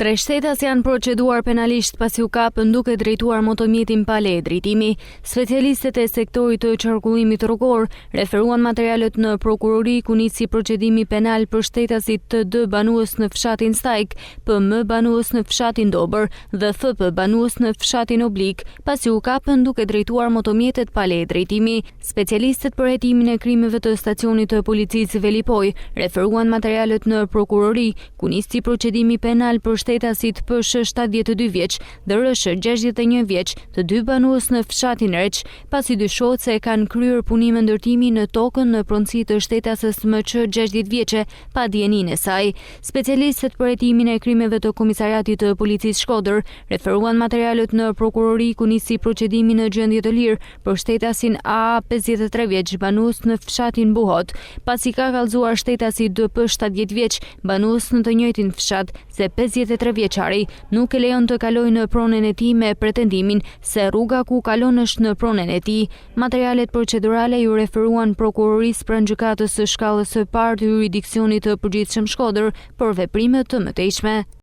3 shtetas janë proceduar penalisht pasi u kapën duke drejtuar motomjetin pa leje drejtimi. Specialistët e sektorit të qarkullimit rrugor referuan materialet në prokurori ku nisi procedimi penal për shtetasit TD banues në fshatin Stajk, PM banues në fshatin Dobër dhe FP banues në fshatin Oblik, pasi u kapën duke drejtuar motomjetet pa leje drejtimi. Specialistët për hetimin e krimeve të stacionit të policisë Velipoj referuan materialet në prokurori ku nisi procedimi penal për shtetasit PŠ 72 vjeç dhe RŠ 61 vjeç, të dy banues në fshatin Req, pasi dyshohet se kanë kryer punime ndërtimi në tokën në pronësi të shtetasës MQ 60 vjeçe pa dijenin e saj. Specialistët për hetimin e krimeve të Komisariatit të Policisë Shkodër referuan materialet në prokurori ku nisi procedimi në gjendje të lirë për shtetasin AA 53 vjeç banues në fshatin Buhot, pasi ka kallëzuar shetasi DP 70 vjeç banues në të njëjtin fshat se 53 vjeçari nuk e lejon të kalojë në pronën e tij me pretendimin se rruga ku kalon është në pronën e tij. Materialet procedurale ju referuan prokurorisë pranë gjykatës së shkallës së parë të jurisdiksionit të përgjithshëm Shkodër për veprime të mëtejshme.